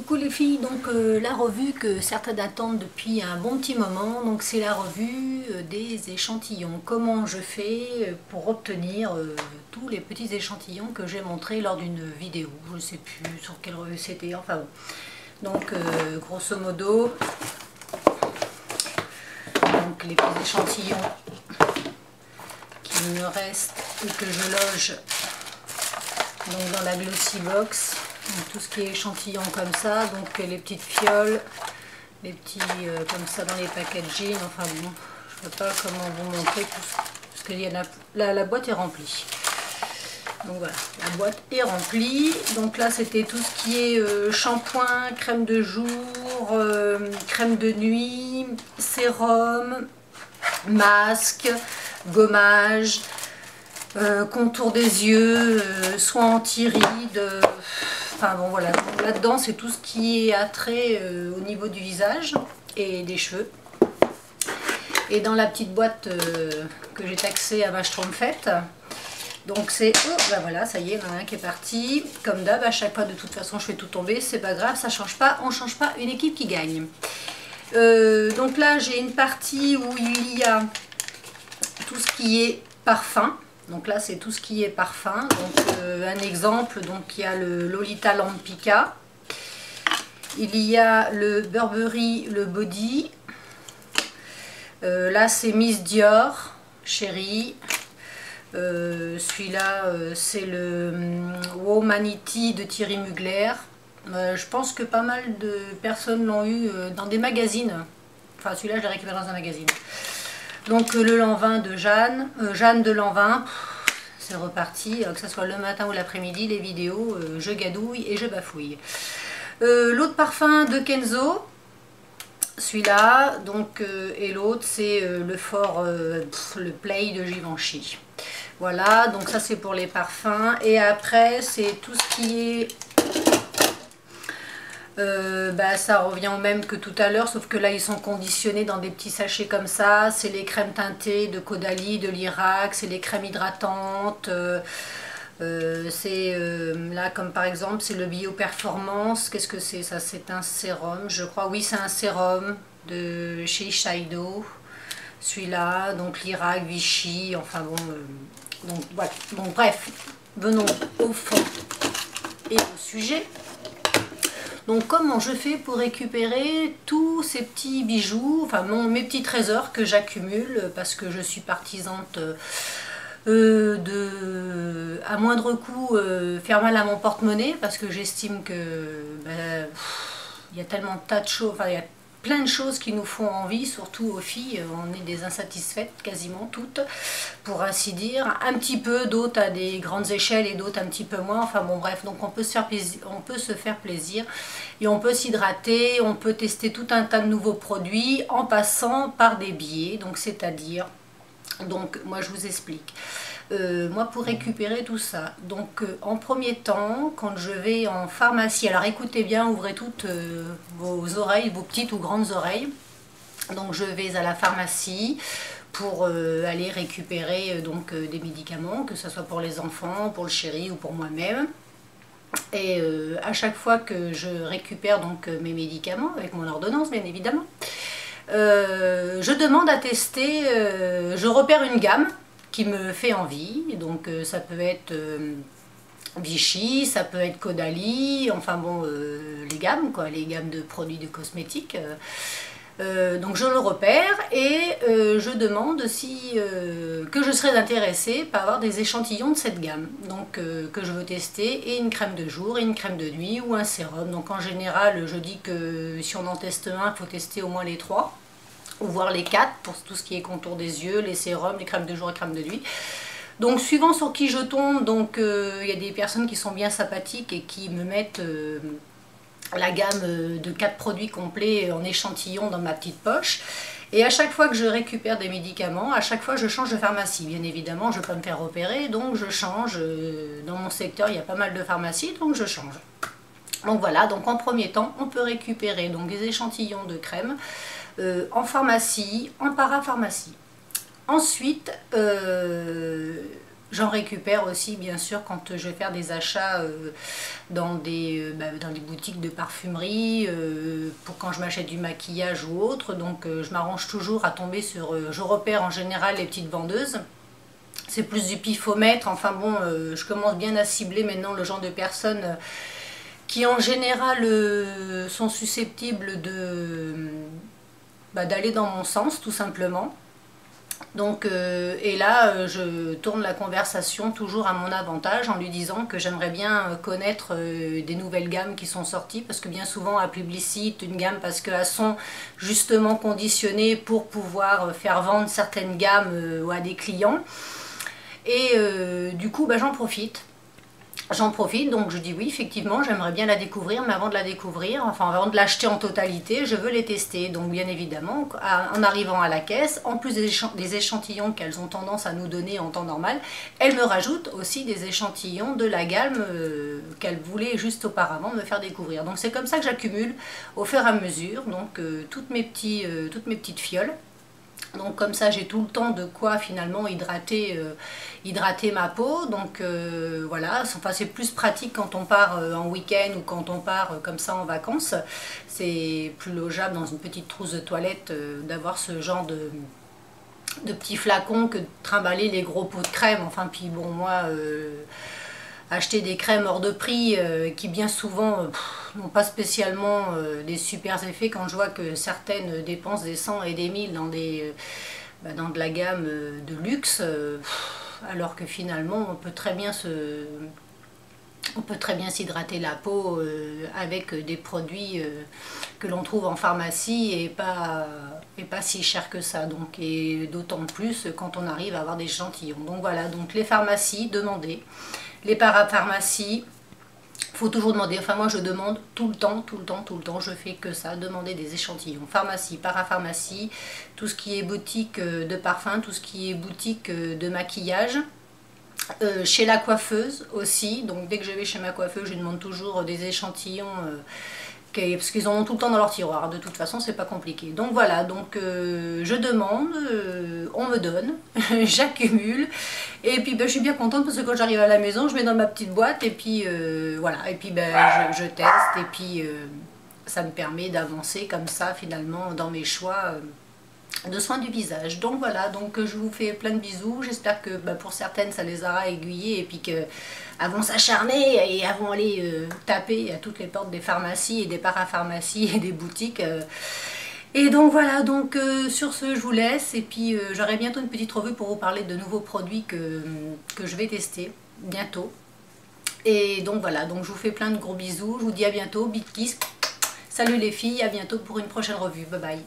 Coucou les filles, donc la revue que certaines attendent depuis un bon petit moment, donc c'est la revue des échantillons. Comment je fais pour obtenir tous les petits échantillons que j'ai montrés lors d'une vidéo. Je ne sais plus sur quelle revue c'était, enfin bon. Donc grosso modo, donc les petits échantillons qui me restent et que je loge donc dans la glossy box. Donc, tout ce qui est échantillon comme ça, donc les petites fioles, les petits comme ça dans les packaging, enfin bon, je ne sais pas comment vous montrer tout, parce que la boîte est remplie. Donc voilà, la boîte est remplie. Donc là c'était tout ce qui est shampoing, crème de jour, crème de nuit, sérum, masque, gommage, contour des yeux, soins anti-rides. Enfin bon voilà, là-dedans c'est tout ce qui est attrait au niveau du visage et des cheveux. Et dans la petite boîte que j'ai taxée à ma Schtroumpfette, donc c'est, oh ben voilà, ça y est, il y en a un qui est parti. Comme d'hab, à chaque fois de toute façon je fais tout tomber, c'est pas grave, ça change pas, on change pas une équipe qui gagne. Donc là j'ai une partie où il y a tout ce qui est parfum. Donc là c'est tout ce qui est parfum. Donc un exemple, donc il y a le Lolita Lampica, il y a le Burberry le Body, là c'est Miss Dior Chérie, celui-là c'est le Womanity de Thierry Mugler. Je pense que pas mal de personnes l'ont eu dans des magazines, enfin celui-là je l'ai récupéré dans un magazine. Donc le Lanvin de Jeanne, Jeanne de Lanvin, c'est reparti, que ce soit le matin ou l'après-midi, les vidéos, je gadouille et je bafouille. L'autre parfum de Kenzo, celui-là, donc, et l'autre c'est le Fort, le Play de Givenchy. Voilà, donc ça c'est pour les parfums. Et après c'est tout ce qui est... ça revient au même que tout à l'heure, sauf que là ils sont conditionnés dans des petits sachets comme ça. C'est les crèmes teintées de Caudalie, de l'Irak, c'est les crèmes hydratantes, là comme par exemple c'est le Bio Performance. Qu'est-ce que c'est ça? C'est un sérum je crois, oui c'est un sérum de chez Shiseido, celui-là, donc l'Irak, Vichy, enfin bon, donc voilà. Bon bref, venons au fond et au sujet. Donc comment je fais pour récupérer tous ces petits bijoux, enfin mes petits trésors que j'accumule, parce que je suis partisante de, à moindre coût, faire mal à mon porte-monnaie, parce que j'estime que il y a tellement de tas de choses, enfin il y a plein de choses qui nous font envie, surtout aux filles, on est des insatisfaites quasiment toutes, pour ainsi dire, un petit peu, d'autres à des grandes échelles et d'autres un petit peu moins, enfin bon bref, donc on peut se faire plaisir, et on peut s'hydrater, on peut tester tout un tas de nouveaux produits en passant par des biais, donc c'est-à-dire, donc moi je vous explique. Moi pour récupérer tout ça, donc en premier temps quand je vais en pharmacie, alors écoutez bien, ouvrez toutes vos oreilles, vos petites ou grandes oreilles, donc je vais à la pharmacie pour aller récupérer donc des médicaments, que ce soit pour les enfants, pour le chéri ou pour moi-même. Et à chaque fois que je récupère donc mes médicaments avec mon ordonnance bien évidemment, je demande à tester, je repère une gamme qui me fait envie, donc ça peut être Vichy, ça peut être Caudalie, enfin bon, les gammes quoi, les gammes de produits de cosmétiques. Donc je le repère et je demande si que je serais intéressée par avoir des échantillons de cette gamme, donc que je veux tester, et une crème de jour et une crème de nuit ou un sérum. Donc en général je dis que si on en teste un, il faut tester au moins les 3 ou voire les 4 pour tout ce qui est contour des yeux, les sérums, les crèmes de jour et crèmes de nuit. Donc suivant sur qui je tombe, donc il y a des personnes qui sont bien sympathiques et qui me mettent la gamme de 4 produits complets en échantillon dans ma petite poche. Et à chaque fois que je récupère des médicaments, à chaque fois je change de pharmacie. Bien évidemment, je ne peux pas me faire opérer, donc je change. Dans mon secteur, il y a pas mal de pharmacies, donc je change. Donc voilà, donc en premier temps, on peut récupérer donc des échantillons de crème en pharmacie, en parapharmacie. Ensuite, J'en récupère aussi bien sûr quand je vais faire des achats dans dans des boutiques de parfumerie, pour quand je m'achète du maquillage ou autre. Donc je m'arrange toujours à tomber sur... je repère en général les petites vendeuses. C'est plus du pifomètre, enfin bon, je commence bien à cibler maintenant le genre de personnes qui en général sont susceptibles d'aller dans mon sens tout simplement. Donc, et là, je tourne la conversation toujours à mon avantage en lui disant que j'aimerais bien connaître des nouvelles gammes qui sont sorties, parce que bien souvent, elle publicite une gamme parce qu'elles sont justement conditionnées pour pouvoir faire vendre certaines gammes à des clients. Et du coup, j'en profite. J'en profite, donc je dis oui, effectivement, j'aimerais bien la découvrir, mais avant de la découvrir, enfin avant de l'acheter en totalité, je veux les tester. Donc bien évidemment, en arrivant à la caisse, en plus des échantillons qu'elles ont tendance à nous donner en temps normal, elles me rajoutent aussi des échantillons de la gamme qu'elles voulaient juste auparavant me faire découvrir. Donc c'est comme ça que j'accumule au fur et à mesure donc, toutes mes petites fioles. Donc comme ça j'ai tout le temps de quoi finalement hydrater ma peau. Donc voilà, enfin, c'est plus pratique quand on part en week-end ou quand on part comme ça en vacances. C'est plus logeable dans une petite trousse de toilette d'avoir ce genre de petits flacons que de trimballer les gros pots de crème. Enfin puis bon moi... acheter des crèmes hors de prix qui bien souvent n'ont pas spécialement des super effets, quand je vois que certaines dépensent des 100 et des 1000 dans de la gamme de luxe, alors que finalement on peut très bien s'hydrater la peau avec des produits que l'on trouve en pharmacie et pas si cher que ça. Donc, et d'autant plus quand on arrive à avoir des échantillons. Donc voilà, donc les pharmacies, demandez. Les parapharmacies, il faut toujours demander. Enfin moi je demande tout le temps, je fais que ça, demander des échantillons. Pharmacie, parapharmacie, tout ce qui est boutique de parfum, tout ce qui est boutique de maquillage. Chez la coiffeuse aussi, donc dès que je vais chez ma coiffeuse, je lui demande toujours des échantillons, parce qu'ils en ont tout le temps dans leur tiroir, de toute façon c'est pas compliqué. Donc voilà, donc je demande, on me donne, j'accumule, et puis je suis bien contente parce que quand j'arrive à la maison, je mets dans ma petite boîte, et puis voilà, et puis je teste, et puis ça me permet d'avancer comme ça finalement dans mes choix de soins du visage. Donc voilà, donc je vous fais plein de bisous, j'espère que pour certaines ça les aura aiguillées et puis qu'elles vont s'acharner et elles vont aller taper à toutes les portes des pharmacies et des parapharmacies et des boutiques. Et donc voilà, donc sur ce je vous laisse, et puis j'aurai bientôt une petite revue pour vous parler de nouveaux produits que je vais tester bientôt. Et donc voilà, donc je vous fais plein de gros bisous, je vous dis à bientôt, big kiss, salut les filles, à bientôt pour une prochaine revue, bye bye.